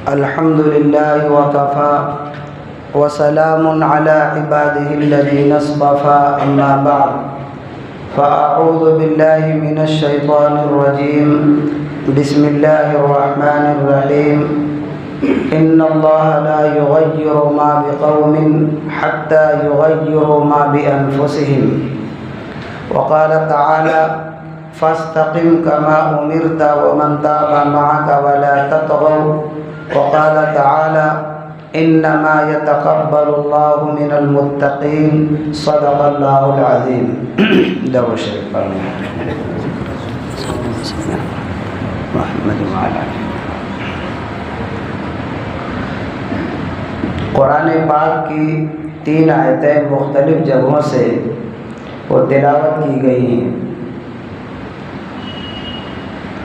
الحمد لله وكفى وسلام على عباده الذين اصطفى أما بعد فأعوذ بالله من الشيطان الرجيم بسم الله الرحمن الرحيم إن الله لا يغير ما بقوم حتى يغيروا ما بأنفسهم وقال تعالى فاستقم كما أمرت ومن تاب معك ولا تطغوا وقال تعالى إنما يتقبل الله من المتقين صدق الله العظيم درود شریف پڑھیں محمد وعلى قرآن پاک کی 3 آیتیں مختلف جگہوں سے وہ تلاوت کی گئی ہیں،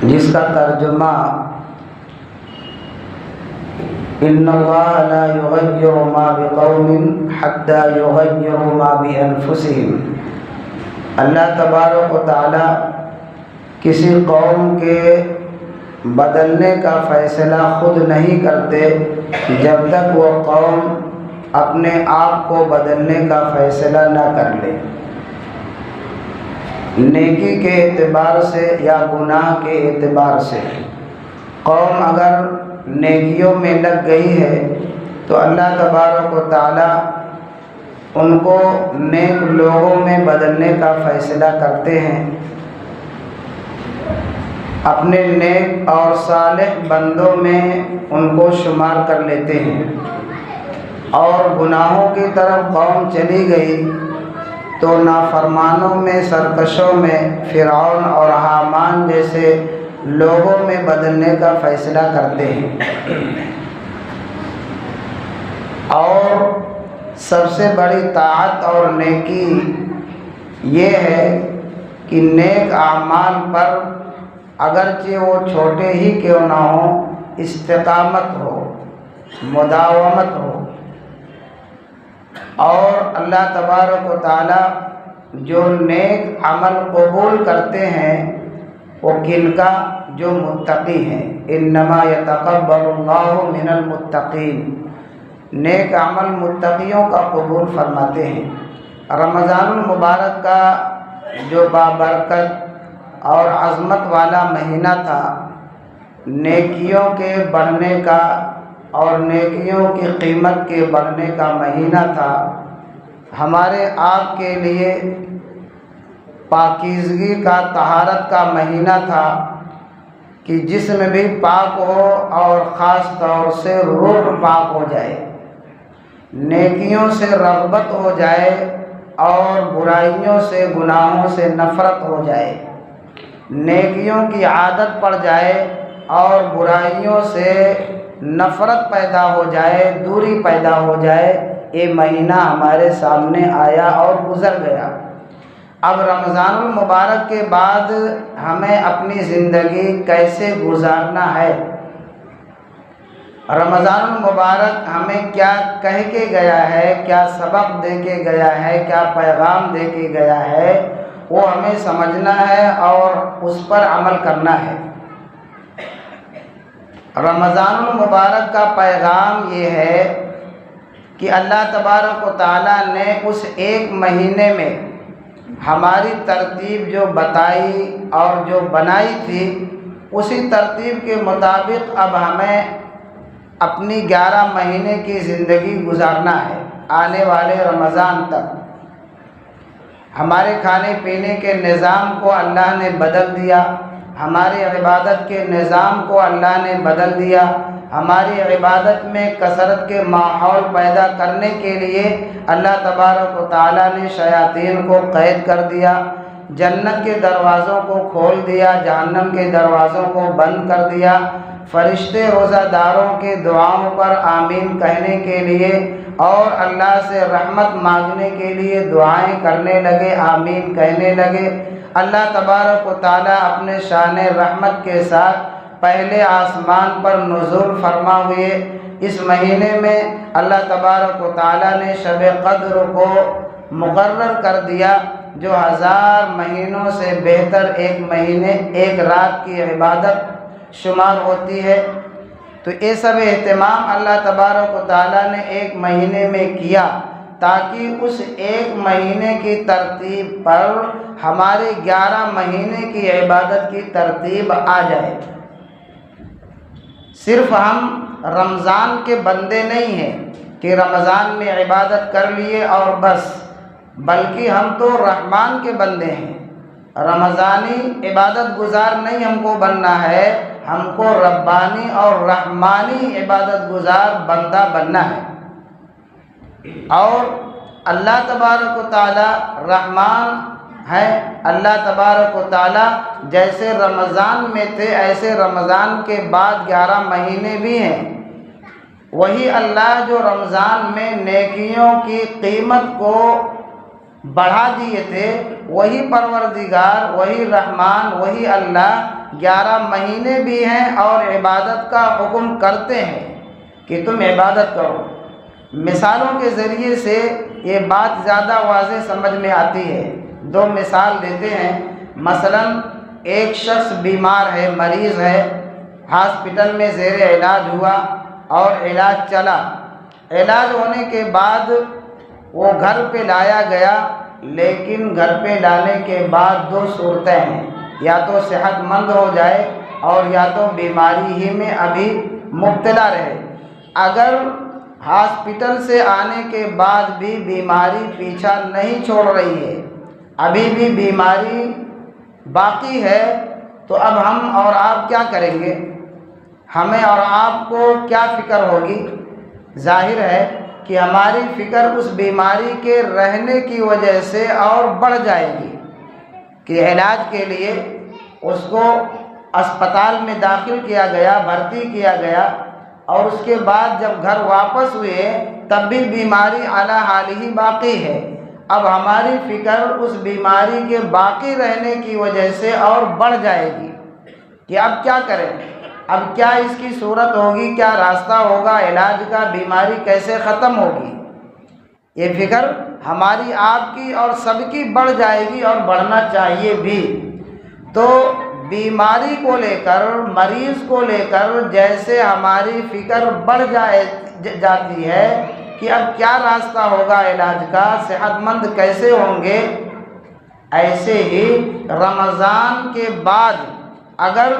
جس کا ترجمہ ان اللہ لا یغیر ما بقوم حتی یغیروا ما بانفسہم، اللہ تبارک و تعالی کسی قوم کے بدلنے کا فیصلہ خود نہیں کرتے جب تک وہ قوم اپنے آپ کو بدلنے کا فیصلہ نہ کر لے۔ نیکی کے اعتبار سے یا گناہ کے اعتبار سے قوم اگر نیکیوں میں لگ گئی ہے تو اللہ تبارک و تعالی ان کو نیک لوگوں میں بدلنے کا فیصلہ کرتے ہیں، اپنے نیک اور صالح بندوں میں ان کو شمار کر لیتے ہیں، اور گناہوں کی طرف قوم چلی گئی تو نافرمانوں میں، سرکشوں میں، فرعون اور حامان جیسے لوگوں میں بدلنے کا فیصلہ کرتے ہیں۔ اور سب سے بڑی طاعت اور نیکی یہ ہے کہ نیک اعمال پر اگرچہ وہ چھوٹے ہی کیوں نہ ہوں استقامت ہو، مداومت ہو، اور اللہ تبارک و تعالی جو نیک عمل قبول کرتے ہیں وہ کن کا؟ جو متقی ہیں، انما یتقبل اللہ من المتقین، نیک عمل متقیوں کا قبول فرماتے ہیں۔ رمضان المبارک کا جو بابرکت اور عظمت والا مہینہ تھا، نیکیوں کے بڑھنے کا اور نیکیوں کی قیمت کے بڑھنے کا مہینہ تھا، ہمارے آپ کے لیے پاکیزگی کا، طہارت کا مہینہ تھا کہ جسم بھی پاک ہو اور خاص طور سے روح پاک ہو جائے، نیکیوں سے رغبت ہو جائے اور برائیوں سے، گناہوں سے نفرت ہو جائے، نیکیوں کی عادت پڑ جائے اور برائیوں سے نفرت پیدا ہو جائے، دوری پیدا ہو جائے۔ یہ مہینہ ہمارے سامنے آیا اور گزر گیا۔ اب رمضان المبارک کے بعد ہمیں اپنی زندگی کیسے گزارنا ہے؟ رمضان المبارک ہمیں کیا کہہ کے گیا ہے، کیا سبق دے کے گیا ہے، کیا پیغام دے کے گیا ہے، وہ ہمیں سمجھنا ہے اور اس پر عمل کرنا ہے۔ رمضان المبارک کا پیغام یہ ہے کہ اللہ تبارک و تعالیٰ نے اس ایک مہینے میں ہماری ترتیب جو بتائی اور جو بنائی تھی، اسی ترتیب کے مطابق اب ہمیں اپنی 11 مہینے کی زندگی گزارنا ہے۔ آنے والے رمضان تک ہمارے کھانے پینے کے نظام کو اللہ نے بدل دیا، ہماری عبادت کے نظام کو اللہ نے بدل دیا، ہماری عبادت میں کثرت کے ماحول پیدا کرنے کے لیے اللہ تبارک و تعالیٰ نے شیاطین کو قید کر دیا، جنت کے دروازوں کو کھول دیا، جہنم کے دروازوں کو بند کر دیا، فرشتے روزہ داروں کے دعاؤں پر آمین کہنے کے لیے اور اللہ سے رحمت مانگنے کے لیے دعائیں کرنے لگے، آمین کہنے لگے۔ اللہ تبارک و تعالیٰ اپنے شان رحمت کے ساتھ پہلے آسمان پر نزول فرما ہوئے۔ اس مہینے میں اللہ تبارک و تعالیٰ نے شب قدر کو مقرر کر دیا، جو 1000 مہینوں سے بہتر ایک مہینے ایک رات کی عبادت شمار ہوتی ہے۔ تو یہ سب اہتمام اللہ تبارک و تعالیٰ نے ایک مہینے میں کیا تاکہ اس ایک مہینے کی ترتیب پر ہمارے 11 مہینے کی عبادت کی ترتیب آ جائے۔ صرف ہم رمضان کے بندے نہیں ہیں کہ رمضان میں عبادت کر لیے اور بس، بلکہ ہم تو رحمان کے بندے ہیں۔ رمضانی عبادت گزار نہیں ہم کو بننا ہے، ہم کو ربانی اور رحمانی عبادت گزار بندہ بننا ہے۔ اور اللہ تبارک و تعالی رحمان ہے۔ اللہ تبارک و تعالی جیسے رمضان میں تھے ایسے رمضان کے بعد 11 مہینے بھی ہیں۔ وہی اللہ جو رمضان میں نیکیوں کی قیمت کو بڑھا دیے تھے، وہی پروردگار، وہی رحمان، وہی اللہ 11 مہینے بھی ہیں اور عبادت کا حکم کرتے ہیں کہ تم عبادت کرو۔ مثالوں کے ذریعے سے یہ بات زیادہ واضح سمجھ میں آتی ہے۔ 2 مثال دیتے ہیں۔ مثلا ایک شخص بیمار ہے، مریض ہے، ہاسپٹل میں زیر علاج ہوا اور علاج چلا۔ علاج ہونے کے بعد وہ گھر پہ لایا گیا، لیکن گھر پہ لانے کے بعد 2 صورتیں ہیں، یا تو صحت مند ہو جائے اور یا تو بیماری ہی میں ابھی مبتلا رہے۔ اگر ہاسپٹل سے آنے کے بعد بھی بیماری پیچھا نہیں چھوڑ رہی ہے، ابھی بھی بیماری باقی ہے، تو اب ہم اور آپ کیا کریں گے؟ ہمیں اور آپ کو کیا فکر ہوگی؟ ظاہر ہے کہ ہماری فکر اس بیماری کے رہنے کی وجہ سے اور بڑھ جائے گی کہ علاج کے لیے اس کو اسپتال میں داخل کیا گیا، بھرتی کیا گیا، اور اس کے بعد جب گھر واپس ہوئے تب بھی بیماری اعلیٰ حال ہی باقی ہے۔ اب ہماری فکر اس بیماری کے باقی رہنے کی وجہ سے اور بڑھ جائے گی کہ اب کیا کریں، اب کیا اس کی صورت ہوگی، کیا راستہ ہوگا علاج کا، بیماری کیسے ختم ہوگی۔ یہ فکر ہماری، آپ کی اور سب کی بڑھ جائے گی اور بڑھنا چاہیے بھی۔ تو بیماری کو لے کر، مریض کو لے کر جیسے ہماری فکر بڑھ جاتی ہے کہ اب کیا راستہ ہوگا علاج کا، صحت مند کیسے ہوں گے، ایسے ہی رمضان کے بعد اگر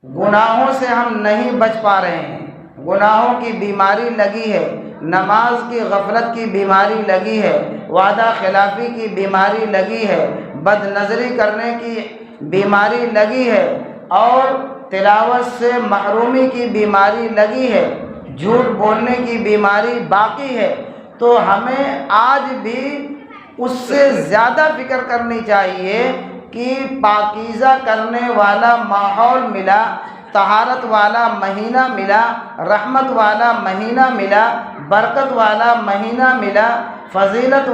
گناہوں سے ہم نہیں بچ پا رہے ہیں، گناہوں کی بیماری لگی ہے، نماز کی غفلت کی بیماری لگی ہے، وعدہ خلافی کی بیماری لگی ہے، بد نظری کرنے کی بیماری لگی ہے، اور تلاوت سے محرومی کی بیماری لگی ہے، جھوٹ بولنے کی بیماری باقی ہے، تو ہمیں آج بھی اس سے زیادہ فکر کرنی چاہیے کہ پاکیزہ کرنے والا ماحول ملا، طہارت والا مہینہ ملا، رحمت والا مہینہ ملا، برکت والا مہینہ ملا، فضیلت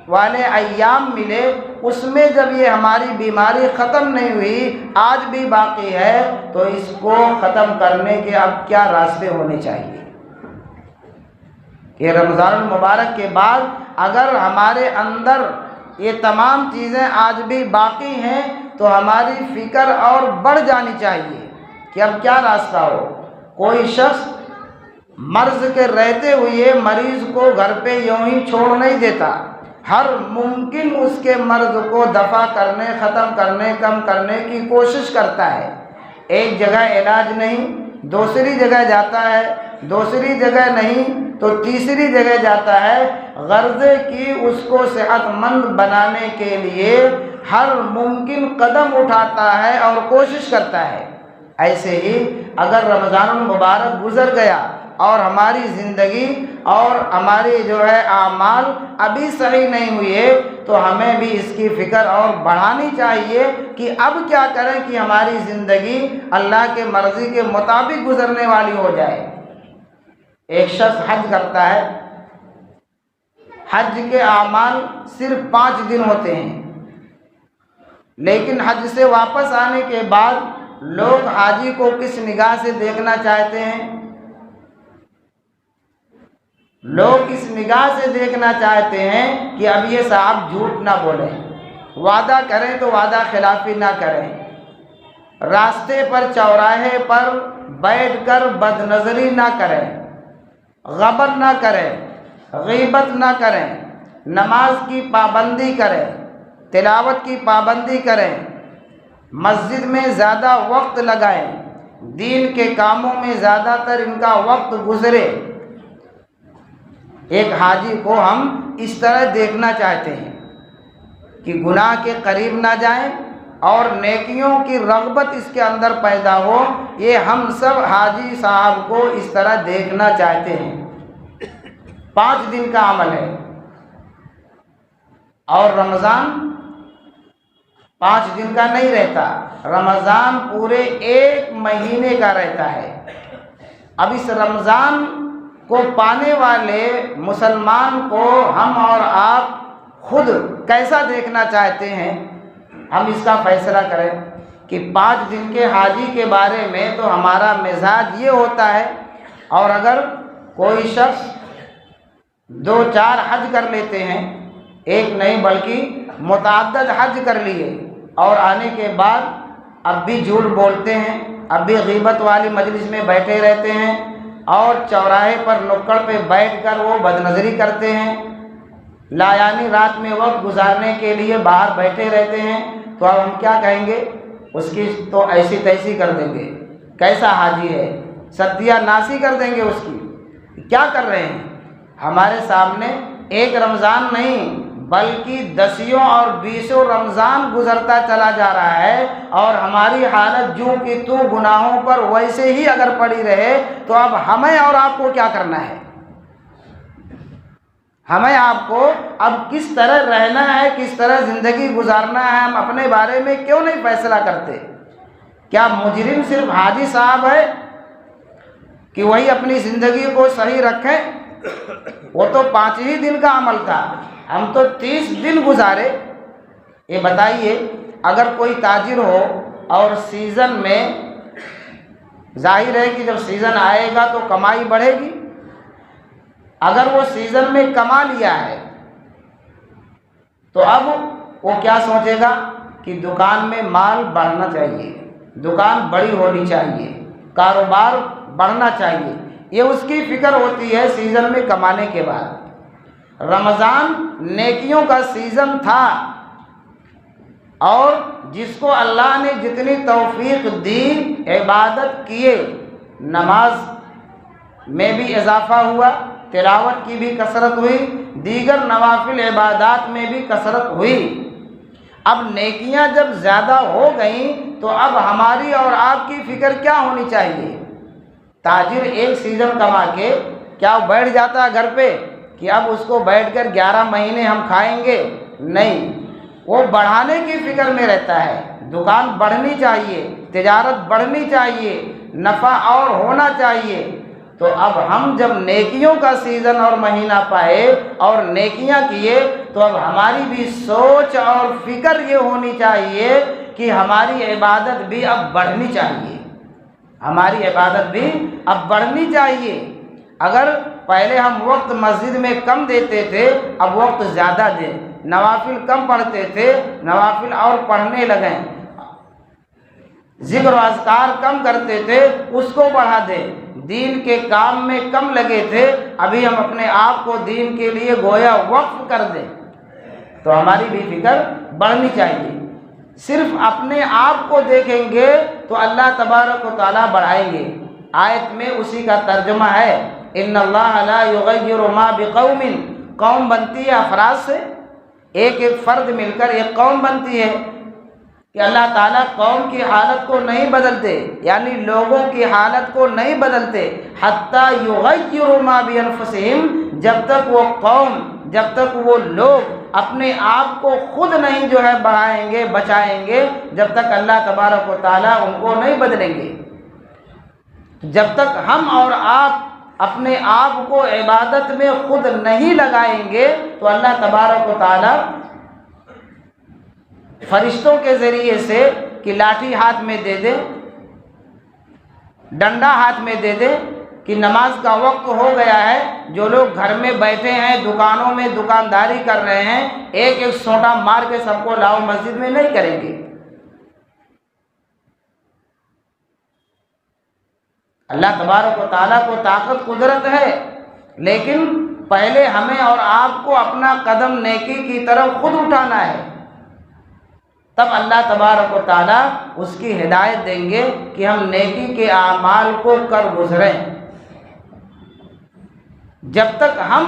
والے ایام ملے، اس میں جب یہ ہماری بیماری ختم نہیں ہوئی، آج بھی باقی ہے، تو اس کو ختم کرنے کے اب کیا راستے ہونے چاہیے کہ رمضان المبارک کے بعد اگر ہمارے اندر یہ تمام چیزیں آج بھی باقی ہیں تو ہماری فکر اور بڑھ جانی چاہیے کہ اب کیا راستہ ہو۔ کوئی شخص مرض کے رہتے ہوئے مریض کو گھر پہ یوں ہی چھوڑ نہیں دیتا، ہر ممکن اس کے مرض کو دفع کرنے، ختم کرنے، کم کرنے کی کوشش کرتا ہے۔ ایک جگہ علاج نہیں، دوسری جگہ جاتا ہے، دوسری جگہ نہیں تو تیسری جگہ جاتا ہے، غرضے کی اس کو صحت مند بنانے کے لیے ہر ممکن قدم اٹھاتا ہے اور کوشش کرتا ہے۔ ایسے ہی اگر رمضان المبارک گزر گیا اور ہماری زندگی اور ہماری اعمال ابھی صحیح نہیں ہوئے تو ہمیں بھی اس کی فکر اور بڑھانی چاہیے کہ اب کیا کریں کہ ہماری زندگی اللہ کے مرضی کے مطابق گزرنے والی ہو جائے۔ ایک شخص حج کرتا ہے، حج کے اعمال صرف 5 دن ہوتے ہیں، لیکن حج سے واپس آنے کے بعد لوگ حاجی کو کس نگاہ سے دیکھنا چاہتے ہیں؟ لوگ اس نگاہ سے دیکھنا چاہتے ہیں کہ اب یہ صاحب جھوٹ نہ بولیں، وعدہ کریں تو وعدہ خلافی نہ کریں، راستے پر چوراہے پر بیٹھ کر بد نظری نہ کریں، غبن نہ کریں، غیبت نہ کریں، نماز کی پابندی کریں، تلاوت کی پابندی کریں، مسجد میں زیادہ وقت لگائیں، دین کے کاموں میں زیادہ تر ان کا وقت گزرے۔ ایک حاجی کو ہم اس طرح دیکھنا چاہتے ہیں کہ گناہ کے قریب نہ جائیں اور نیکیوں کی رغبت اس کے اندر پیدا ہو۔ یہ ہم سب حاجی صاحب کو اس طرح دیکھنا چاہتے ہیں۔ 5 دن کا عمل ہے اور رمضان 5 دن کا نہیں رہتا، رمضان پورے 1 مہینے کا رہتا ہے۔ اب اس رمضان کو پانے والے مسلمان کو ہم اور آپ خود کیسا دیکھنا چاہتے ہیں، ہم اس کا فیصلہ کریں کہ 5 دن کے حاجی کے بارے میں تو ہمارا مزاج یہ ہوتا ہے، اور اگر کوئی شخص 2-4 حج کر لیتے ہیں، ایک نہیں بلکہ متعدد حج کر لیے، اور آنے کے بعد اب بھی جھوٹ بولتے ہیں، اب بھی غیبت والی مجلس میں بیٹھے رہتے ہیں، اور چوراہے پر نکڑ پہ بیٹھ کر وہ بد نظری کرتے ہیں، لایانی رات میں وقت گزارنے کے لیے باہر بیٹھے رہتے ہیں، تو اب ہم کیا کہیں گے؟ اس کی تو ایسی تیسی کر دیں گے، کیسا حاجی ہے، ستیہ ناسی کر دیں گے اس کی۔ کیا کر رہے ہیں؟ ہمارے سامنے ایک رمضان نہیں بلکہ 10 اور 20 رمضان گزرتا چلا جا رہا ہے، اور ہماری حالت جو کہ تو گناہوں پر ویسے ہی اگر پڑی رہے تو اب ہمیں اور آپ کو کیا کرنا ہے؟ ہمیں آپ کو اب کس طرح رہنا ہے، کس طرح زندگی گزارنا ہے، ہم اپنے بارے میں کیوں نہیں فیصلہ کرتے؟ کیا مجرم صرف حاجی صاحب ہے کہ وہی اپنی زندگی کو صحیح رکھیں؟ وہ تو 5 ہی دن کا عمل تھا، ہم تو 30 دن گزارے۔ یہ بتائیے، اگر کوئی تاجر ہو اور سیزن میں، ظاہر ہے کہ جب سیزن آئے گا تو کمائی بڑھے گی، اگر وہ سیزن میں کما لیا ہے تو اب وہ کیا سوچے گا کہ دکان میں مال بڑھنا چاہیے، دکان بڑی ہونی چاہیے، کاروبار بڑھنا چاہیے، یہ اس کی فکر ہوتی ہے سیزن میں کمانے کے بعد۔ رمضان نیکیوں کا سیزن تھا، اور جس کو اللہ نے جتنی توفیق دی عبادت کیے، نماز میں بھی اضافہ ہوا، تلاوت کی بھی کثرت ہوئی، دیگر نوافل عبادات میں بھی کثرت ہوئی۔ اب نیکیاں جب زیادہ ہو گئیں تو اب ہماری اور آپ کی فکر کیا ہونی چاہیے؟ تاجر ایک سیزن کما کے کیا بیٹھ جاتا ہے گھر پہ کہ اب اس کو بیٹھ کر 11 مہینے ہم کھائیں گے؟ نہیں، وہ بڑھانے کی فکر میں رہتا ہے، دکان بڑھنی چاہیے، تجارت بڑھنی چاہیے، نفع اور ہونا چاہیے۔ تو اب ہم جب نیکیوں کا سیزن اور مہینہ پائے اور نیکیاں کیے تو اب ہماری بھی سوچ اور فکر یہ ہونی چاہیے کہ ہماری عبادت بھی اب بڑھنی چاہیے، ہماری عبادت بھی اب بڑھنی چاہیے۔ اگر پہلے ہم وقت مسجد میں کم دیتے تھے، اب وقت زیادہ دیں، نوافل کم پڑھتے تھے، نوافل اور پڑھنے لگیں، ذکر و اذکار کم کرتے تھے، اس کو بڑھا دیں، دین کے کام میں کم لگے تھے، ابھی ہم اپنے آپ کو دین کے لیے گویا وقف کر دیں، تو ہماری بھی فکر بڑھنی چاہیے۔ صرف اپنے آپ کو دیکھیں گے تو اللہ تبارک و تعالیٰ بڑھائیں گے۔ آیت میں اسی کا ترجمہ ہے، ان اللہ لا یغیر ما بقوم، قوم بنتی ہے افراد سے، ایک ایک فرد مل کر ایک قوم بنتی ہے، کہ اللہ تعالیٰ قوم کی حالت کو نہیں بدلتے، یعنی لوگوں کی حالت کو نہیں بدلتے، حتیٰ یغیروا ما بانفسہم، جب تک وہ قوم، جب تک وہ لوگ اپنے آپ کو خود نہیں جو ہے بڑھائیں گے، بچائیں گے، جب تک اللہ تبارک و تعالیٰ ان کو نہیں بدلیں گے۔ جب تک ہم اور آپ اپنے آپ کو عبادت میں خود نہیں لگائیں گے تو اللہ تبارک و تعالیٰ فرشتوں کے ذریعے سے کہ لاٹھی ہاتھ میں دے دے، ڈنڈا ہاتھ میں دے دے کہ نماز کا وقت ہو گیا ہے، جو لوگ گھر میں بیٹھے ہیں، دکانوں میں دکانداری کر رہے ہیں، ایک ایک سونٹا مار کے سب کو لاؤ مسجد میں، نہیں کریں گے۔ اللہ تبارک و تعالیٰ کو طاقت قدرت ہے، لیکن پہلے ہمیں اور آپ کو اپنا قدم نیکی کی طرف خود اٹھانا ہے، تب اللہ تبارک و تعالیٰ اس کی ہدایت دیں گے کہ ہم نیکی کے اعمال کو کر گزریں۔ جب تک ہم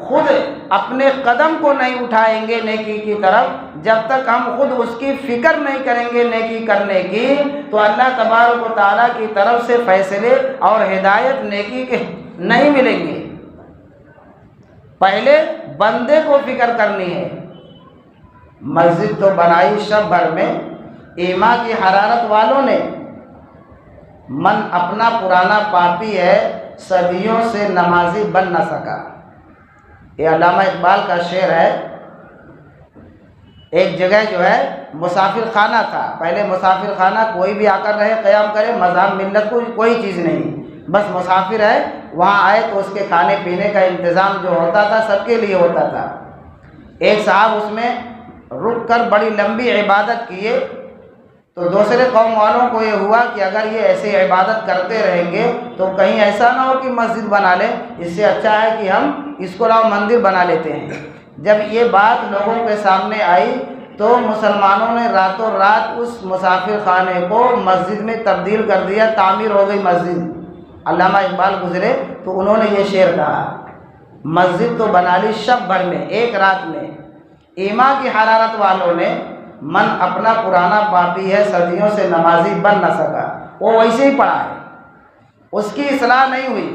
خود اپنے قدم کو نہیں اٹھائیں گے نیکی کی طرف، جب تک ہم خود اس کی فکر نہیں کریں گے نیکی کرنے کی، تو اللہ تبارک و تعالیٰ کی طرف سے فیصلے اور ہدایت نیکی کے نہیں ملیں گے۔ پہلے بندے کو فکر کرنی ہے۔ مسجد تو بنائی شب بھر میں، ایمان کی حرارت والوں نے، من اپنا پرانا پاپی ہے، صدیوں سے نمازی بن نہ سکا۔ یہ علامہ اقبال کا شعر ہے۔ ایک جگہ جو ہے مسافر خانہ تھا، پہلے مسافر خانہ کوئی بھی آ کر رہے قیام کرے، مذہب ملت کو کوئی چیز نہیں، بس مسافر ہے، وہاں آئے تو اس کے کھانے پینے کا انتظام جو ہوتا تھا سب کے لیے ہوتا تھا۔ ایک صاحب اس میں رک کر بڑی لمبی عبادت کیے، تو دوسرے قوم والوں کو یہ ہوا کہ اگر یہ ایسے عبادت کرتے رہیں گے تو کہیں ایسا نہ ہو کہ مسجد بنا لیں، اس سے اچھا ہے کہ ہم اس کو مندر بنا لیتے ہیں۔ جب یہ بات لوگوں کے سامنے آئی تو مسلمانوں نے راتوں رات اس مسافر خانے کو مسجد میں تبدیل کر دیا، تعمیر ہو گئی مسجد۔ علامہ اقبال گزرے تو انہوں نے یہ شعر کہا، مسجد تو بنا لی شب بھر میں، ایک رات میں، ایمان کی حرارت والوں نے، من اپنا پرانا پاپی ہے، صدیوں سے نمازی بن نہ سکا۔ وہ ویسے ہی پڑا ہے، اس کی اصلاح نہیں ہوئی،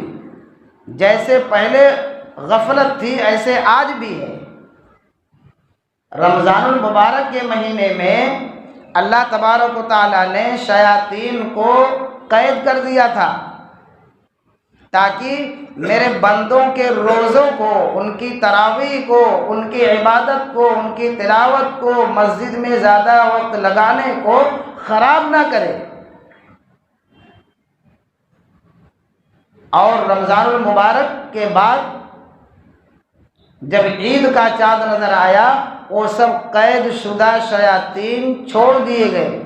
جیسے پہلے غفلت تھی ایسے آج بھی ہے۔ رمضان المبارک کے مہینے میں اللہ تبارک و تعالیٰ نے شیاطین کو قید کر دیا تھا تاکہ میرے بندوں کے روزوں کو، ان کی تراویح کو، ان کی عبادت کو، ان کی تلاوت کو، مسجد میں زیادہ وقت لگانے کو خراب نہ کرے۔ اور رمضان المبارک کے بعد جب عید کا چاند نظر آیا، وہ سب قید شدہ شیاطین چھوڑ دیے گئے،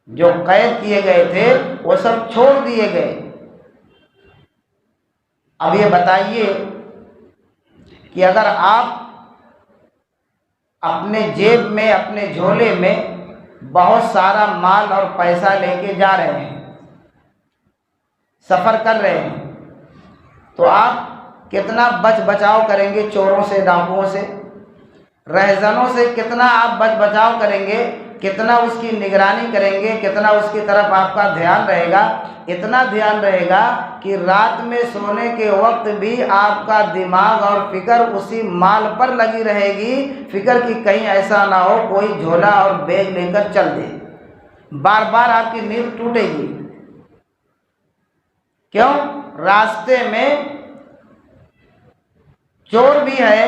جو قید کیے گئے تھے وہ سب چھوڑ دیے گئے۔ اب یہ بتائیے کہ اگر آپ اپنے جیب میں، اپنے جھولے میں بہت سارا مال اور پیسہ لے کے جا رہے ہیں، سفر کر رہے ہیں، تو آپ کتنا بچ بچاؤ کریں گے چوروں سے، ڈاکوؤں سے، رہزنوں سے؟ کتنا آپ بچ بچاؤ کریں گے، کتنا اس کی نگرانی کریں گے، کتنا اس کی طرف آپ کا دھیان رہے گا؟ اتنا دھیان رہے گا کہ رات میں سونے کے وقت بھی آپ کا دماغ اور فکر اسی مال پر لگی رہے گی، فکر کی کہیں ایسا نہ ہو کوئی جھولا اور بیگ لے کر چل دے، بار بار آپ کی نیند ٹوٹے گی۔ کیوں؟ راستے میں چور بھی ہے،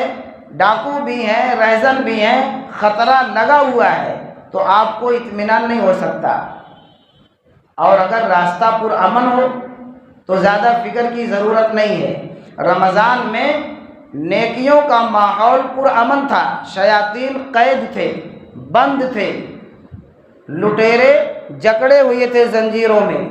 ڈاکو بھی ہیں، رہزن بھی ہیں، خطرہ لگا ہوا ہے، تو آپ کو اطمینان نہیں ہو سکتا۔ اور اگر راستہ پرامن ہو تو زیادہ فکر کی ضرورت نہیں ہے۔ رمضان میں نیکیوں کا ماحول پرامن تھا، شیاطین قید تھے، بند تھے، لٹیرے جکڑے ہوئے تھے زنجیروں میں،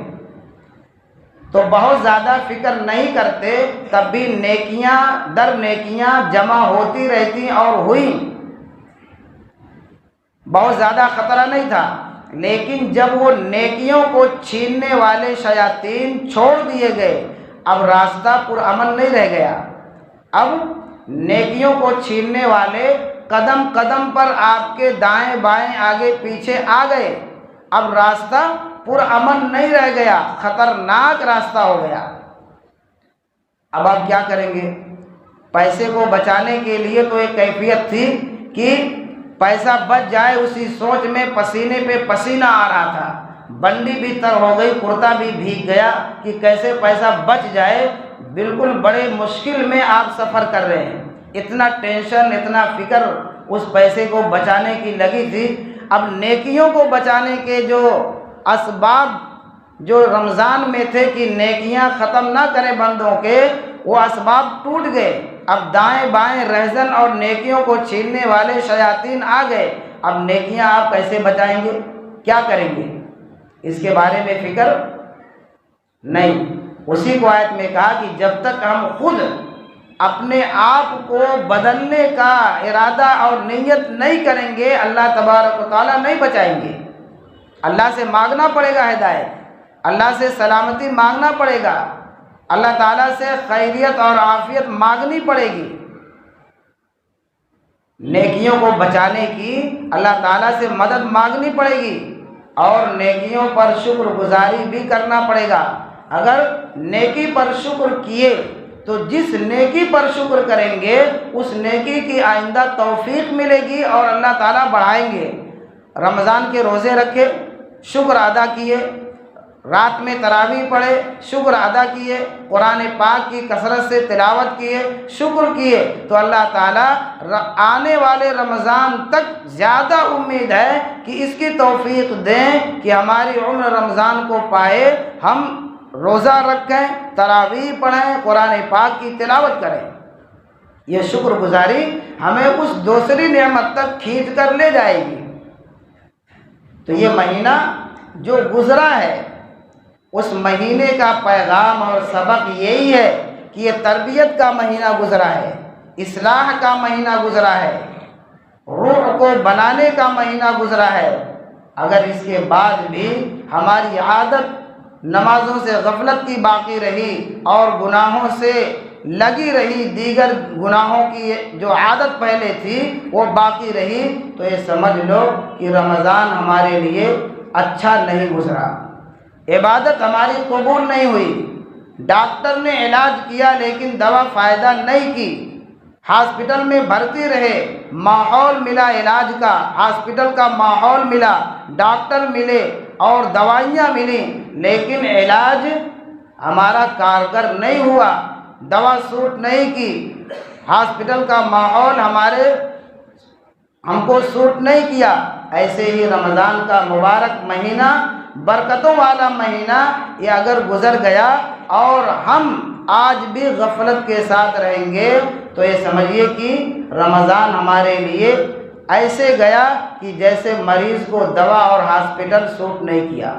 تو بہت زیادہ فکر نہیں کرتے، تب بھی نیکیاں در نیکیاں جمع ہوتی رہتی اور ہوئی، بہت زیادہ خطرہ نہیں تھا۔ لیکن جب وہ نیکیوں کو چھیننے والے شیاطین چھوڑ دیے گئے، اب راستہ پرامن نہیں رہ گیا، اب نیکیوں کو چھیننے والے قدم قدم پر آپ کے دائیں بائیں آگے پیچھے آ گئے، اب راستہ پرامن نہیں رہ گیا، خطرناک راستہ ہو گیا۔ اب آپ کیا کریں گے؟ پیسے کو بچانے کے لیے تو ایک کیفیت تھی کہ پیسہ بچ جائے، اسی سوچ میں پسینے پہ پسینہ آ رہا تھا، بنڈی بھی تر ہو گئی، کرتا بھی بھیگ گیا کہ کیسے پیسہ بچ جائے۔ بالکل بڑے مشکل میں آپ سفر کر رہے ہیں، اتنا ٹینشن، اتنا فکر اس پیسے کو بچانے کی لگی تھی۔ اب نیکیوں کو بچانے کے جو اسباب جو رمضان میں تھے کہ نیکیاں ختم نہ کریں بندوں کے، وہ اسباب ٹوٹ گئے، اب دائیں بائیں رہزن اور نیکیوں کو چھیننے والے شیاطین آ گئے، اب نیکیاں آپ کیسے بچائیں گے؟ کیا کریں گے؟ اس کے بارے میں فکر نہیں، اسی کو آیت میں کہا کہ جب تک ہم خود اپنے آپ کو بدلنے کا ارادہ اور نیت نہیں کریں گے اللہ تبارک و تعالیٰ نہیں بچائیں گے۔ اللہ سے مانگنا پڑے گا ہدایت، اللہ سے سلامتی مانگنا پڑے گا، اللہ تعالیٰ سے خیریت اور عافیت مانگنی پڑے گی، نیکیوں کو بچانے کی اللہ تعالیٰ سے مدد مانگنی پڑے گی، اور نیکیوں پر شکر گزاری بھی کرنا پڑے گا۔ اگر نیکی پر شکر کیے تو جس نیکی پر شکر کریں گے اس نیکی کی آئندہ توفیق ملے گی اور اللہ تعالیٰ بڑھائیں گے۔ رمضان کے روزے رکھے، شکر ادا کیے، رات میں تراویح پڑھے، شکر ادا کیے، قرآن پاک کی کثرت سے تلاوت کیے، شکر کیے، تو اللہ تعالیٰ آنے والے رمضان تک زیادہ امید ہے کہ اس کی توفیق دیں کہ ہماری عمر رمضان کو پائے، ہم روزہ رکھیں، تراویح پڑھیں، قرآن پاک کی تلاوت کریں۔ یہ شکر گزاری ہمیں اس دوسری نعمت تک کھینچ کر لے جائے گی۔ تو یہ مہینہ جو گزرا ہے اس مہینے کا پیغام اور سبق یہی ہے کہ یہ تربیت کا مہینہ گزرا ہے، اصلاح کا مہینہ گزرا ہے، روح کو بنانے کا مہینہ گزرا ہے۔ اگر اس کے بعد بھی ہماری عادت نمازوں سے غفلت کی باقی رہی اور گناہوں سے لگی رہی، دیگر گناہوں کی جو عادت پہلے تھی وہ باقی رہی، تو یہ سمجھ لو کہ رمضان ہمارے لیے اچھا نہیں گزرا، عبادت ہماری قبول نہیں ہوئی۔ ڈاکٹر نے علاج کیا لیکن دوا فائدہ نہیں کی، ہاسپٹل میں بھرتی رہے، ماحول ملا علاج کا، ہاسپٹل کا ماحول ملا، ڈاکٹر ملے اور دوائیاں ملیں، لیکن علاج ہمارا کارگر نہیں ہوا، دوا سوٹ نہیں کی، ہاسپٹل کا ماحول ہم کو سوٹ نہیں کیا۔ ایسے ہی رمضان کا مبارک مہینہ، برکتوں والا مہینہ، یہ اگر گزر گیا اور ہم آج بھی غفلت کے ساتھ رہیں گے تو یہ سمجھیے کہ رمضان ہمارے لیے ایسے گیا کہ جیسے مریض کو دوا اور ہاسپٹل سوٹ نہیں کیا۔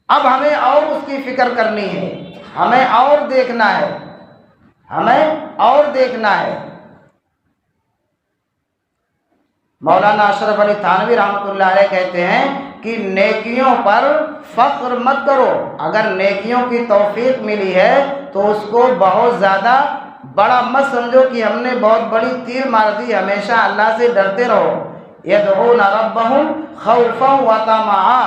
اب ہمیں اور اس کی فکر کرنی ہے، ہمیں اور دیکھنا ہے، مولانا اشرف علی تھانوی رحمۃ اللہ علیہ کہتے ہیں کہ نیکیوں پر فخر مت کرو، اگر نیکیوں کی توفیق ملی ہے تو اس کو بہت زیادہ بڑا مت سمجھو کہ ہم نے بہت بڑی تیر مار دی، ہمیشہ اللہ سے ڈرتے رہو۔ یدعون ربهم خوفا وطمعا،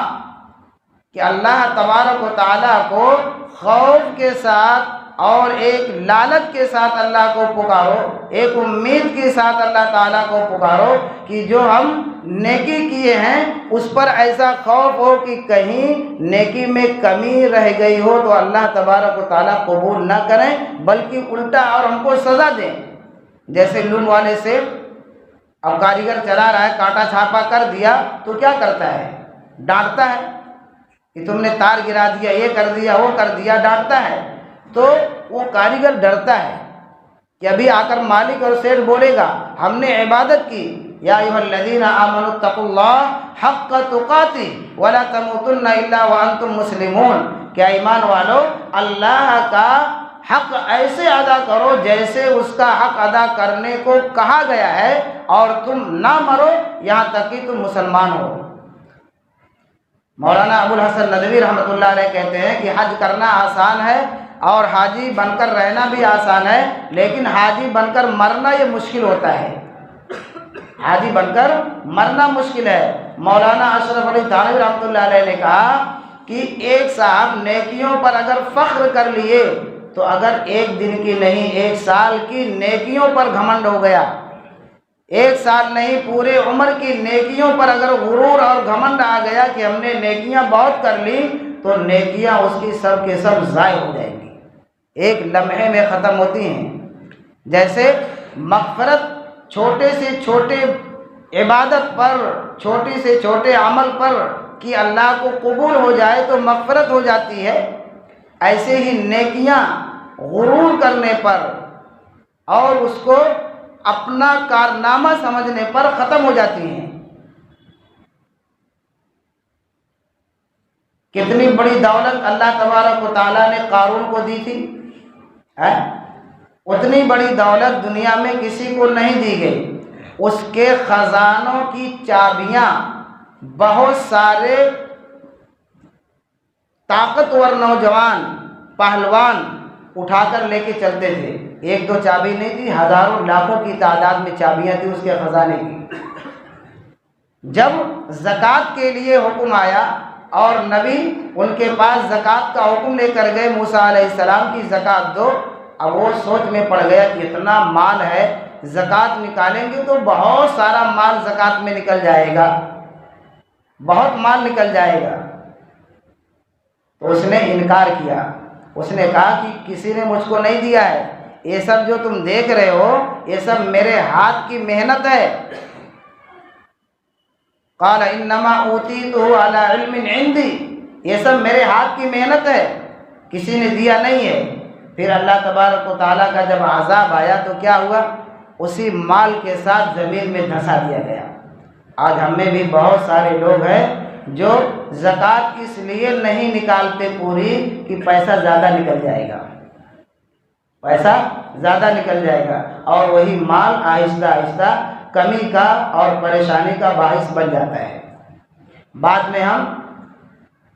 کہ اللہ تبارک و تعالیٰ کو خوف کے ساتھ اور ایک لالچ کے ساتھ اللہ کو پکارو، ایک امید کے ساتھ اللہ تعالیٰ کو پکارو کہ جو ہم نیکی کیے ہیں اس پر ایسا خوف ہو کہ کہیں نیکی میں کمی رہ گئی ہو تو اللہ تبارک و تعالیٰ قبول نہ کریں بلکہ الٹا اور ہم کو سزا دیں۔ جیسے لون والے سے اب کاریگر چلا رہا ہے، کانٹا چھاپا کر دیا تو کیا کرتا ہے؟ ڈانٹتا ہے کہ تم نے تار گرا دیا، یہ کر دیا، وہ کر دیا، ڈانٹتا ہے۔ تو وہ کاریگر ڈرتا ہے کہ ابھی آ کر مالک اور سیٹھ بولے گا ہم نے عبادت کی، یا ایھا الذین آمنوا اتقوا اللہ حق تقاتہ ولا تموتن الا وانتم مسلمون، کیا ایمان والو اللہ کا حق ایسے ادا کرو جیسے اس کا حق ادا کرنے کو کہا گیا ہے، اور تم نہ مرو یہاں تک کہ تم مسلمان ہو۔ مولانا ابو الحسن ندوی رحمۃ اللہ علیہ کہتے ہیں کہ حج کرنا آسان ہے اور حاجی بن کر رہنا بھی آسان ہے، لیکن حاجی بن کر مرنا یہ مشکل ہوتا ہے، حاجی بن کر مرنا مشکل ہے۔ مولانا اشرف علی تھانوی رحمۃ اللہ علیہ نے کہا کہ ایک صاحب نیکیوں پر اگر فخر کر لیے تو اگر ایک دن کی نہیں 1 سال کی نیکیوں پر گھمنڈ ہو گیا، 1 سال نہیں پورے عمر کی نیکیوں پر اگر غرور اور گھمنڈ آ گیا کہ ہم نے نیکیاں بہت کر لی تو نیکیاں اس کی سب کے سب ضائع ہو جائیں گی، ایک لمحے میں ختم ہوتی ہیں۔ جیسے مغفرت چھوٹے سے چھوٹے عبادت پر، چھوٹے سے چھوٹے عمل پر کہ اللہ کو قبول ہو جائے تو مغفرت ہو جاتی ہے، ایسے ہی نیکیاں غرور کرنے پر اور اس کو اپنا کارنامہ سمجھنے پر ختم ہو جاتی ہیں۔ کتنی بڑی دولت اللہ تبارک و تعالیٰ نے قارون کو دی تھی، اتنی بڑی دولت دنیا میں کسی کو نہیں دی گئی۔ اس کے خزانوں کی چابیاں بہت سارے طاقتور نوجوان پہلوان اٹھا کر لے کے چلتے تھے۔ ایک دو چابی نہیں تھی، ہزاروں لاکھوں کی تعداد میں چابیاں تھیں اس کے خزانے کی۔ جب زکوٰۃ کے لیے حکم آیا اور نبی ان کے پاس زکوٰۃ کا حکم لے کر گئے، موسیٰ علیہ السلام کی زکوٰۃ دو، اب وہ سوچ میں پڑ گیا کہ اتنا مال ہے، زکوٰۃ نکالیں گے تو بہت سارا مال زکوٰۃ میں نکل جائے گا، بہت مال نکل جائے گا۔ تو اس نے انکار کیا، اس نے کہا کہ کسی نے مجھ کو نہیں دیا ہے، یہ سب جو تم دیکھ رہے ہو یہ سب میرے ہاتھ کی محنت ہے۔ قال انما اوتیتہ علی علم عندی، یہ سب میرے ہاتھ کی محنت ہے، کسی نے دیا نہیں ہے۔ پھر اللہ تبارک و تعالیٰ کا جب عذاب آیا تو کیا ہوا؟ اسی مال کے ساتھ زمین میں دھسا دیا گیا۔ آج ہم میں بھی بہت سارے لوگ ہیں جو زکوٰۃ اس لیے نہیں نکالتے پوری کہ پیسہ زیادہ نکل جائے گا، پیسہ زیادہ نکل جائے گا، اور وہی مال آہستہ آہستہ کمی کا اور پریشانی کا باعث بن جاتا ہے۔ بعد میں ہم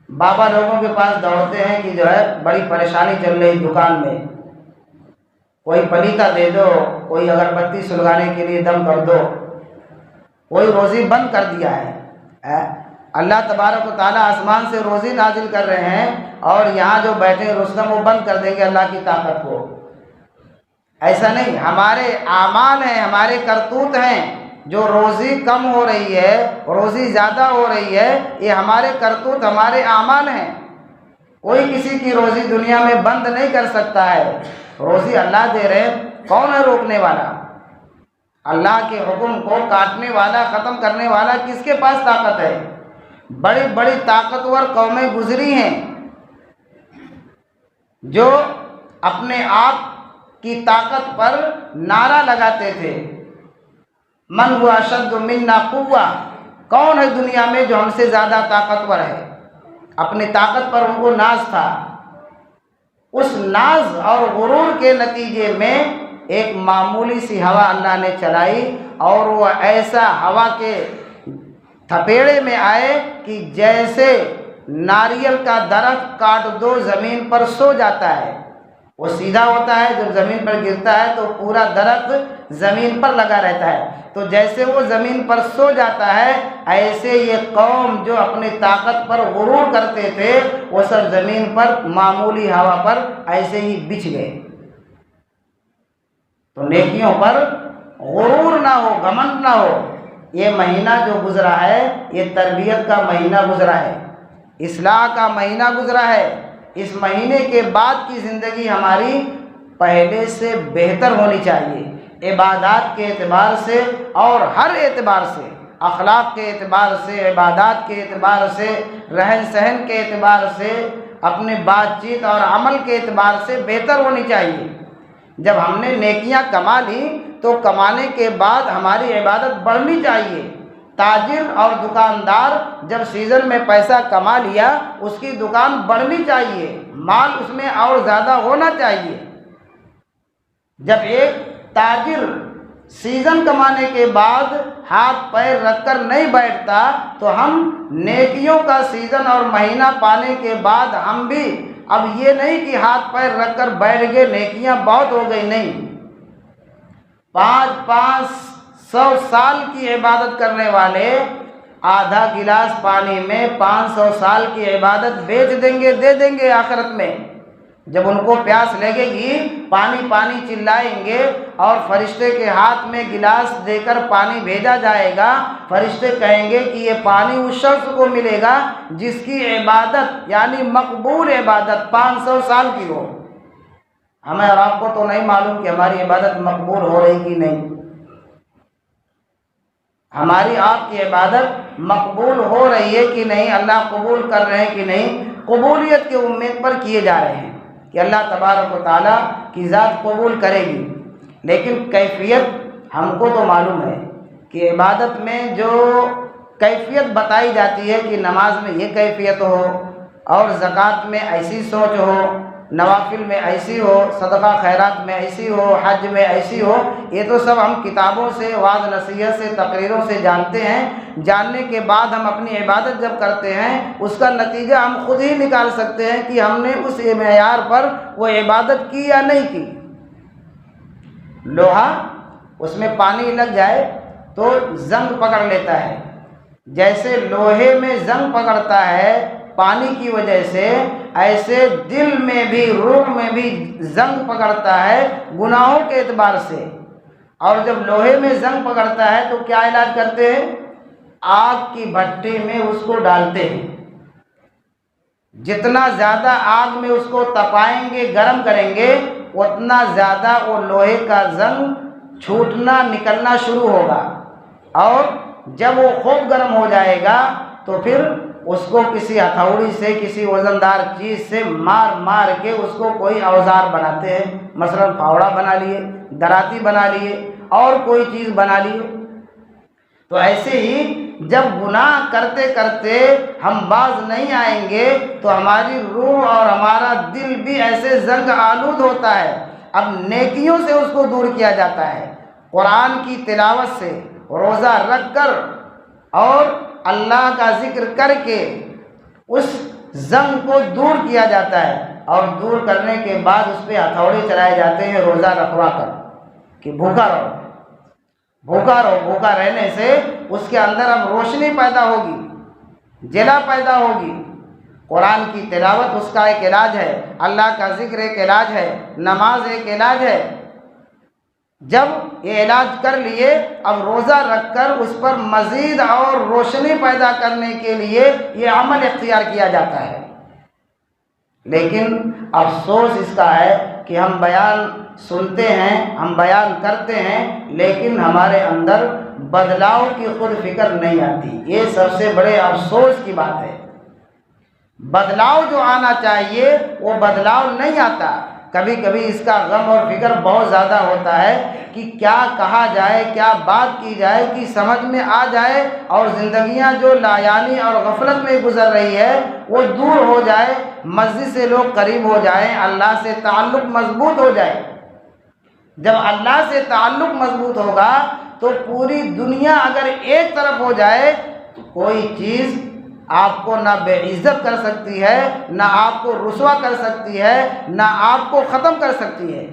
بابا لوگوں کے پاس دوڑتے ہیں کہ جو ہے بڑی پریشانی چل رہی دکان میں، کوئی پلیتا دے دو، کوئی اگربتی سلگانے کے لیے دم کر دو، کوئی روزی بند کر دیا ہے۔ اللہ تبارک و تعالیٰ آسمان سے روزی نازل کر رہے ہیں اور یہاں جو بیٹھے رستم وہ بند کر دیں گے اللہ کی طاقت کو۔ ایسا نہیں، ہمارے اعمال ہیں، ہمارے کرتوت ہیں، جو روزی کم ہو رہی ہے روزی زیادہ ہو رہی ہے، یہ ہمارے کرتوت ہمارے اعمال ہیں۔ کوئی کسی کی روزی دنیا میں بند نہیں کر سکتا ہے، روزی اللہ دے رہے، کون ہے روکنے والا؟ اللہ کے حکم کو کاٹنے والا، ختم کرنے والا کس کے پاس طاقت ہے؟ بڑی بڑی طاقتور قومیں گزری ہیں جو اپنے آپ کی طاقت پر نعرہ لگاتے تھے، من هو اشد منا قوہ، کون ہے دنیا میں جو ہم سے زیادہ طاقتور ہے؟ اپنی طاقت پر ان کو ناز تھا۔ اس ناز اور غرور کے نتیجے میں ایک معمولی سی ہوا اللہ نے چلائی اور وہ ایسا ہوا کے تھپیڑے میں آئے کہ جیسے ناریل کا درخت کاٹ دو زمین پر سو جاتا ہے، وہ سیدھا ہوتا ہے، جب زمین پر گرتا ہے تو پورا درخت زمین پر لگا رہتا ہے، تو جیسے وہ زمین پر سو جاتا ہے ایسے یہ قوم جو اپنی طاقت پر غرور کرتے تھے وہ سب زمین پر معمولی ہوا پر ایسے ہی بچھ گئے۔ تو نیکیوں پر غرور نہ ہو، گھمنڈ نہ ہو۔ یہ مہینہ جو گزرا ہے یہ تربیت کا مہینہ گزرا ہے، اصلاح کا مہینہ گزرا ہے۔ اس مہینے کے بعد کی زندگی ہماری پہلے سے بہتر ہونی چاہیے، عبادات کے اعتبار سے اور ہر اعتبار سے، اخلاق کے اعتبار سے، عبادات کے اعتبار سے، رہن سہن کے اعتبار سے، اپنے بات چیت اور عمل کے اعتبار سے بہتر ہونی چاہیے۔ جب ہم نے نیکیاں کما لی تو کمانے کے بعد ہماری عبادت بڑھنی چاہیے۔ تاجر اور دکاندار جب سیزن میں پیسہ کما لیا اس کی دکان بڑھنی چاہیے، مال اس میں اور زیادہ ہونا چاہیے۔ جب ایک تاجر سیزن کمانے کے بعد ہاتھ پیر رکھ کر نہیں بیٹھتا تو ہم نیکیوں کا سیزن اور مہینہ پانے کے بعد ہم بھی اب یہ نہیں کہ ہاتھ پیر رکھ کر بیٹھ گئے نیکیاں بہت ہو گئی، نہیں، 500 سال کی عبادت کرنے والے آدھا گلاس پانی میں 500 سال کی عبادت بیچ دیں گے، دے دیں گے آخرت میں۔ جب ان کو پیاس لگے گی پانی پانی چلائیں گے اور فرشتے کے ہاتھ میں گلاس دے کر پانی بھیجا جائے گا، فرشتے کہیں گے کہ یہ پانی اس شخص کو ملے گا جس کی عبادت یعنی مقبول عبادت 500 سال کی ہو۔ ہمیں اور آپ کو تو نہیں معلوم کہ ہماری عبادت مقبول ہو رہی کہ نہیں، ہماری آپ کی عبادت مقبول ہو رہی ہے کہ نہیں، اللہ قبول کر رہے ہیں کہ نہیں۔ قبولیت کی امید پر کیے جا رہے ہیں کہ اللہ تبارک و تعالیٰ کی ذات قبول کرے گی، لیکن کیفیت ہم کو تو معلوم ہے کہ عبادت میں جو کیفیت بتائی جاتی ہے کہ نماز میں یہ کیفیت ہو، اور زکوٰۃ میں ایسی سوچ ہو، نوافل میں ایسی ہو، صدقہ خیرات میں ایسی ہو، حج میں ایسی ہو، یہ تو سب ہم کتابوں سے، وعظ نصیحت سے، تقریروں سے جانتے ہیں۔ جاننے کے بعد ہم اپنی عبادت جب کرتے ہیں اس کا نتیجہ ہم خود ہی نکال سکتے ہیں کہ ہم نے اس معیار پر وہ عبادت کی یا نہیں کی۔ لوہا اس میں پانی لگ جائے تو زنگ پکڑ لیتا ہے، جیسے لوہے میں زنگ پکڑتا ہے پانی کی وجہ سے، ایسے دل میں بھی، روح میں بھی زنگ پکڑتا ہے گناہوں کے اعتبار سے۔ اور جب لوہے میں زنگ پکڑتا ہے تو کیا علاج کرتے ہیں؟ آگ کی بھٹی میں اس کو ڈالتے ہیں۔ جتنا زیادہ آگ میں اس کو تپائیں گے، گرم کریں گے، اتنا زیادہ وہ لوہے کا زنگ چھوٹنا، نکلنا شروع ہوگا، اور جب وہ خوب گرم ہو جائے گا تو پھر اس کو کسی ہتھوڑی سے، کسی وزندار چیز سے مار مار کے اس کو کوئی اوزار بناتے ہیں، مثلا پھاوڑا بنا لیے، دراتی بنا لیے، اور کوئی چیز بنا لیے۔ تو ایسے ہی جب گناہ کرتے کرتے ہم باز نہیں آئیں گے تو ہماری روح اور ہمارا دل بھی ایسے زنگ آلود ہوتا ہے۔ اب نیکیوں سے اس کو دور کیا جاتا ہے، قرآن کی تلاوت سے، روزہ رکھ کر اور اللہ کا ذکر کر کے اس زنگ کو دور کیا جاتا ہے، اور دور کرنے کے بعد اس پہ ہتھوڑے چلائے جاتے ہیں روزہ رکھوا کر کہ بھوکا رہو، بھوکا رہو۔ بھوکا رہنے سے اس کے اندر اب روشنی پیدا ہوگی، جلا پیدا ہوگی۔ قرآن کی تلاوت اس کا ایک علاج ہے، اللہ کا ذکر ایک علاج ہے، نماز ایک علاج ہے۔ جب یہ علاج کر لیے، اب روزہ رکھ کر اس پر مزید اور روشنی پیدا کرنے کے لیے یہ عمل اختیار کیا جاتا ہے۔ لیکن افسوس اس کا ہے کہ ہم بیان سنتے ہیں، ہم بیان کرتے ہیں، لیکن ہمارے اندر بدلاؤ کی خود فکر نہیں آتی۔ یہ سب سے بڑے افسوس کی بات ہے۔ بدلاؤ جو آنا چاہیے وہ بدلاؤ نہیں آتا۔ کبھی کبھی اس کا غم اور فکر بہت زیادہ ہوتا ہے کہ کیا کہا جائے، کیا بات کی جائے کہ سمجھ میں آ جائے، اور زندگیاں جو لایانی اور غفلت میں گزر رہی ہے وہ دور ہو جائے، مسجد سے لوگ قریب ہو جائیں، اللہ سے تعلق مضبوط ہو جائے۔ جب اللہ سے تعلق مضبوط ہوگا تو پوری دنیا اگر ایک طرف ہو جائے تو کوئی چیز آپ کو نہ بے عزت کر سکتی ہے، نہ آپ کو رسوا کر سکتی ہے، نہ آپ کو ختم کر سکتی ہے۔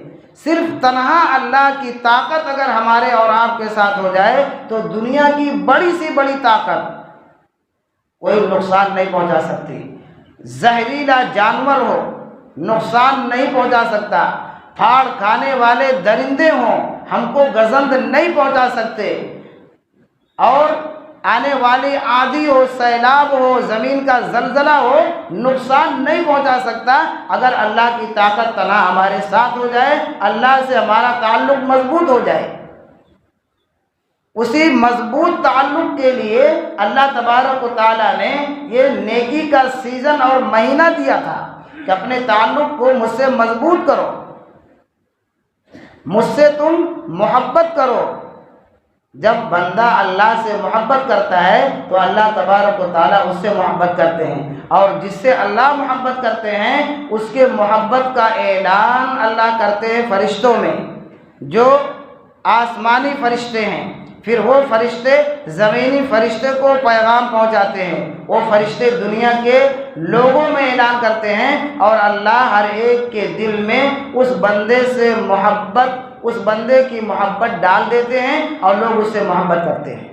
صرف تنہا اللہ کی طاقت اگر ہمارے اور آپ کے ساتھ ہو جائے تو دنیا کی بڑی سی بڑی طاقت کوئی نقصان نہیں پہنچا سکتی۔ زہریلا جانور ہو نقصان نہیں پہنچا سکتا، پھاڑ کھانے والے درندے ہوں ہم کو گزند نہیں پہنچا سکتے، اور آنے والی آندھی ہو، سیلاب ہو، زمین کا زلزلہ ہو، نقصان نہیں پہنچا سکتا اگر اللہ کی طاقت تنہا ہمارے ساتھ ہو جائے، اللہ سے ہمارا تعلق مضبوط ہو جائے۔ اسی مضبوط تعلق کے لیے اللہ تبارک و تعالیٰ نے یہ نیکی کا سیزن اور مہینہ دیا تھا کہ اپنے تعلق کو مجھ سے مضبوط کرو، مجھ سے تم محبت کرو۔ جب بندہ اللہ سے محبت کرتا ہے تو اللہ تبارک و تعالیٰ اس سے محبت کرتے ہیں، اور جس سے اللہ محبت کرتے ہیں اس کے محبت کا اعلان اللہ کرتے ہیں فرشتوں میں، جو آسمانی فرشتے ہیں۔ پھر وہ فرشتے زمینی فرشتے کو پیغام پہنچاتے ہیں، وہ فرشتے دنیا کے لوگوں میں اعلان کرتے ہیں، اور اللہ ہر ایک کے دل میں اس بندے سے محبت، اس بندے کی محبت ڈال دیتے ہیں، اور لوگ اس سے محبت کرتے ہیں۔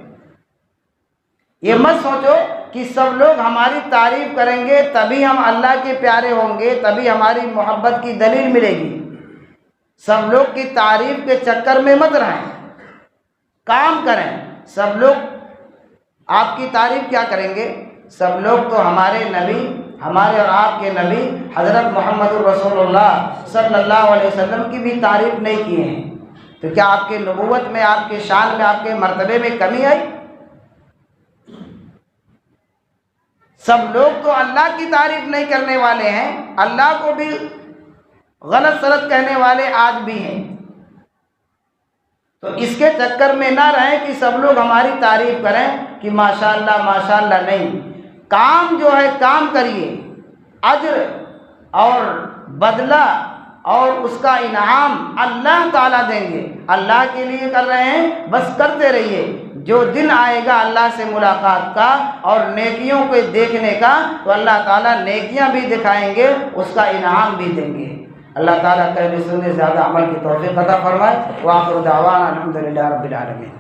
یہ مت سوچو کہ سب لوگ ہماری تعریف کریں گے تبھی ہم اللہ کے پیارے ہوں گے، تبھی ہماری محبت کی دلیل ملے گی۔ سب لوگ کی تعریف کے چکر میں مت رہیں، کام کریں۔ سب لوگ آپ کی تعریف کیا کریں گے؟ سب لوگ تو ہمارے نبی، ہمارے اور آپ کے نبی حضرت محمد رسول اللہ صلی اللہ علیہ وسلم کی بھی تعریف نہیں کی ہے، تو کیا آپ کے نبوت میں، آپ کے شان میں، آپ کے مرتبے میں کمی آئی؟ سب لوگ تو اللہ کی تعریف نہیں کرنے والے ہیں، اللہ کو بھی غلط سلط کہنے والے آج بھی ہیں۔ تو اس کے چکر میں نہ رہیں کہ سب لوگ ہماری تعریف کریں کہ ماشاءاللہ ماشاءاللہ، نہیں، کام جو ہے کام کریے، اجر اور بدلہ اور اس کا انعام اللہ تعالیٰ دیں گے۔ اللہ کے لیے کر رہے ہیں، بس کرتے رہیے۔ جو دن آئے گا اللہ سے ملاقات کا اور نیکیوں کو دیکھنے کا، تو اللہ تعالیٰ نیکیاں بھی دکھائیں گے، اس کا انعام بھی دیں گے۔ اللہ تعالیٰ کہنے سننے زیادہ عمل کی توفیق عطا فرمائے۔ وآخر دعوانا الحمدللہ رب العالمین۔